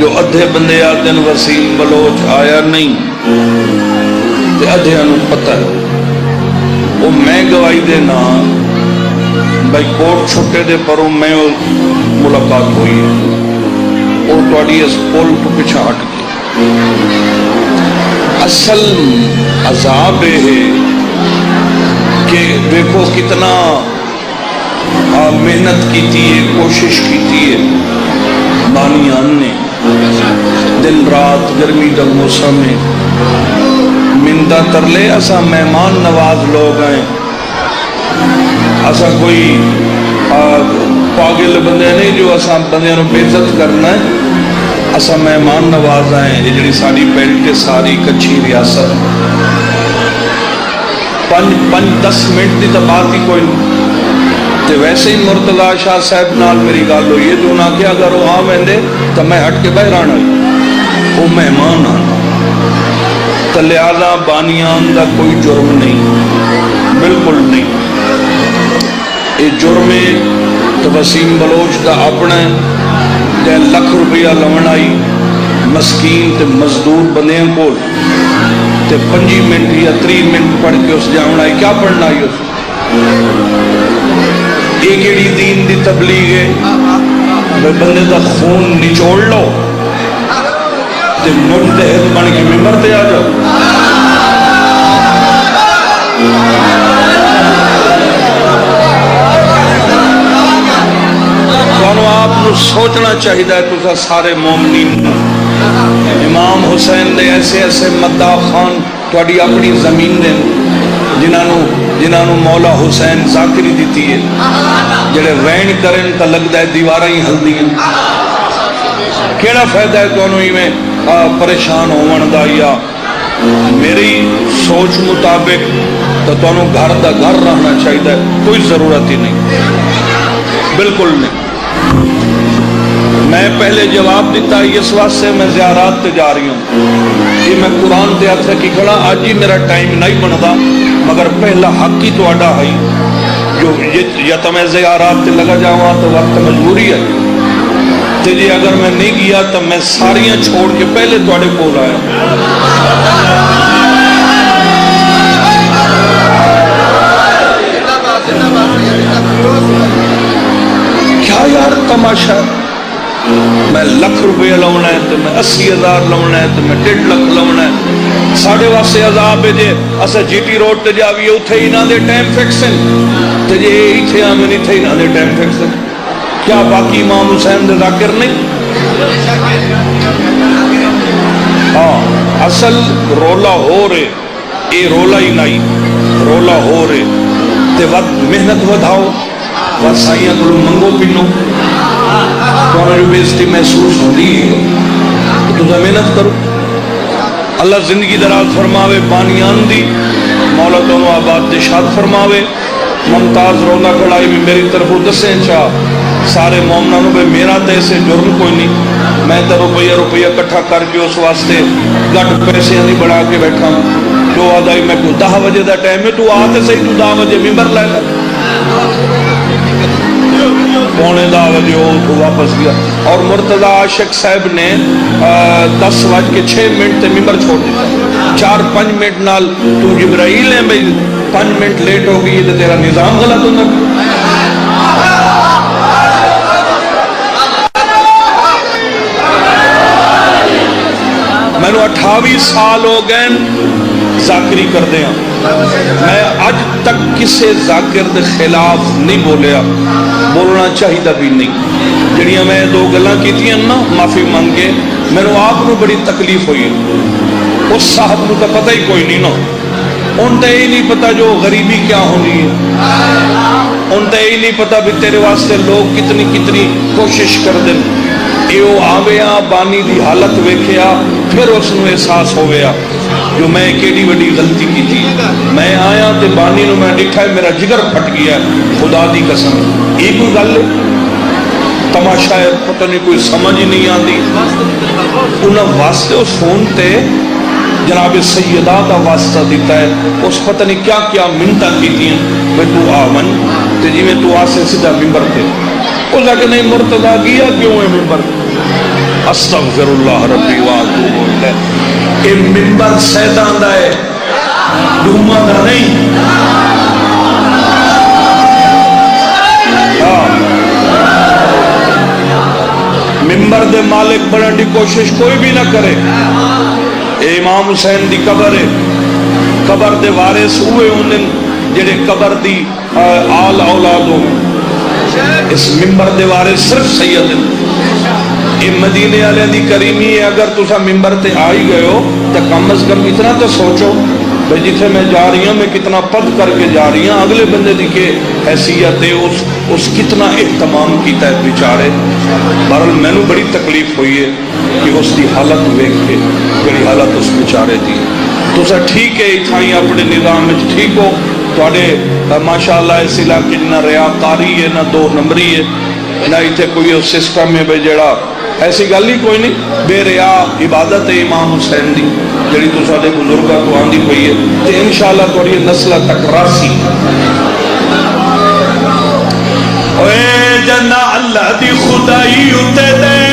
جو ادھے بندے آتے ہیں وسیم بلوچ آیا نہیں تے ادھیاں نوں پتہ ہے وہ میں گواہی دینا بھائی کوٹ چھٹے دے پروں میں ملاقات ہوئی ہے اور تواڈی اس پل تو پیچھے ہٹ گئی اصل عذاب ہے کہ دیکھو کتنا محنت کیتی ہے کوشش کیتی ہے بانیان نے دن رات گرمی دا موسم میں مندہ ترلے اسا مہمان نواز لوگ ہیں اسا کوئی پاگل بندے نہیں جو اسا بندے نو بے عزت کرنا ہے اسا مہمان نواز ہیں یہ جڑی ساری بیلٹ کے ساری کچھی ریاست 5-10 منٹ دی تو بات ہی کوئی نہیں تے ویسے ہی مرتضی شاہ صاحب نال میری گل ہوئی ہے تو انہاں کہ اگر وہ آ ویندے تو میں ہٹ کے باہر آنا وہ مہمان آنا تو لہذا بانیان دا کوئی جرم نہیں بالکل نہیں یہ جرم ہے تو وسیم بلوچ دا اپنا جے لکھ روپیہ لون آئی مسکین تے مزدور بندیاں کول تے 5 منٹ یا 3 منٹ پڑھ کے اس جاؤں آئی کیا پڑھنا آئی اس ایک ایڑی دین دی تبلیغ ہے بندے دا خون نچوڑ لو تے مجتہد بن کے ممبر تے آ جاؤ تو آپ کو سوچنا چاہیے تو سارے مومنین امام حسین دے ایسے ایسے مداح خان تواڈی اپنی زمین دے جنہوں مولا حسین ذاکری دیتی ہے جڑے وین کرن تا لگتا ہے دیواراں ہی ہلدی ہیں کیڑا فائدہ ہے تو انہوں ہی میں پریشان ہون دا یا میری سوچ مطابق تو انہوں گھر دا گھر رہنا چاہیے کوئی ضرورت ہی نہیں بالکل نہیں میں پہلے جواب دیتا اس واسطے میں زیارات تے جا رہی ہوں یہ میں قرآن تے ہاتھ رکھی کھڑا آج ہی میرا ٹائم نہیں بنتا مگر پہلا حق ہی تو آڈا ہے جو یا تو میں زیارات تے لگا جاؤں تو وقت مجبوری ہے تے جی اگر میں نہیں گیا تو میں ساریاں چھوڑ کے پہلے توڑے کول آیا کیا یار تماشا میں لکھ روپے لونا ہے تو میں 80,000 لونا ہے تو میں 1.5 لاکھ لونا ہے ساڑھے واسے عذاب ہے جے اسا جی ٹی روڈ تے جاوی اتھے ہی نہ دے ٹائم فکسن تے جے اتھے آمنی تھے ہی نہ دے ٹائم فکسن کیا باقی امام حسین دے ذاکر نہیں ہاں اصل رولا ہو رہے اے رولا ہی نہیں رولا ہو رہے تے وقت محنت ودھاؤ وقت سائیاں کو منگو پینو تو انہوں نے بیستی محسوس ہو دی تو محنت کرو اللہ زندگی دراز فرماوے بانیان دی مولا دونوں آباد دے شاد فرماوے ممتاز رولا کھڑائی بھی میری طرف دسیں چاہ سارے مومنانوں پہ میرا تے اسے جرم کوئی نہیں میں تو روپیہ کٹھا کر کے اس واسطے گھٹ پیسے نہیں بڑھا کے بیٹھا ہوں جو آدھائی میں کو 10 بجے دا ٹائم ہے تو آتے سے ہی تو 10 بجے ممبر لے لے پونے 10 بجے ہو تو واپس گیا اور مرتضی عاشق صاحب نے 10:06 تے ممبر چھوڑ دیا 4-5 منٹ نال تو جبرائیل ہے بھئی 5 منٹ لیٹ ہو گئی تو تیرا نظام غلط ہونا میں نے 28 سال ہو گئے ذاکری کر دیا میں آج تک کسے ذاکر دے خلاف نہیں بولیا بولنا چاہیے بھی نہیں جڑیاں میں 2 گلاں کیتیاں نا معافی مانگے میں نے آپ کو بڑی تکلیف ہوئی اس صاحب کو تو پتہ ہی کوئی نہیں نا ان تے ہی نہیں پتا جو غریبی کیا ہونی ہے ان تے ہی نہیں پتا بھی تیرے واسطے لوگ کتنی کوشش کر دیں ایو آویا بانی دی حالت ویکھیا پھر اس نے احساس ہو گیا جو میں کیڑی بڑی غلطی کی تھی میں آیا تے بانی نو میں دیکھا ہے میرا جگر پھٹ گیا خدا دی قسم یہ کوئی گل تماشا ہے پتہ نہیں کوئی سمجھ ہی نہیں آتی انہاں واسطے اس فون تے جناب سیدہ دا واسطہ دیتا ہے اس پتہ نہیں کیا کیا منتہ کیتی ہیں وہ تو آمن تے جی میں تو آسے سیدھا ممبر تے اس کہ نہیں مرتضی گیا کیوں ہے ممبر استغفراللہ ربی واتوب الیہ. یہ منبر شیطان دا ہے، ڈوما دا نہیں. منبر دے مالک بننے کی کوشش کوئی بھی نہ کرے. اے امام حسین دی قبر ہے، قبر دے وارث ہوئے انہیں جڑے قبر دی آل اولاد ہو. اس منبر دے وارث صرف سید ہیں. یہ مدینے والے دی کریمی ہے. اگر تسا منبر تے آ ہی گئے ہو تو کم از کم اتنا تو سوچو بھئی جتھے میں جا رہی ہوں میں کتنا پد کر کے جا رہی ہوں. اگلے بندے دی کہ حیثیت ہے، اس کتنا اہتمام کیتا ہے بیچارے. بہرحال میں نے بڑی تکلیف ہوئی ہے کہ اس دی حالت ویکھ کے، بڑی حالت اس بیچارے دی. تسا ٹھیک ہے اتھائی اپنے نظام میں ٹھیک ہو، تھوڑے ماشاءاللہ اس علاقے نہ ریاکاری ہے نہ دو نمبری ہے نہ اتنے کوئی سسٹم ہے بھئی جڑا ایسی گل ہی کوئی نہیں. بے ریا عبادت ہے امام حسین دی جڑی تو سارے بزرگاں تو آندی پئی ہے تے انشاءاللہ تھوڑی نسل تک راسی. اے جنا اللہ دی خدائی اتے دے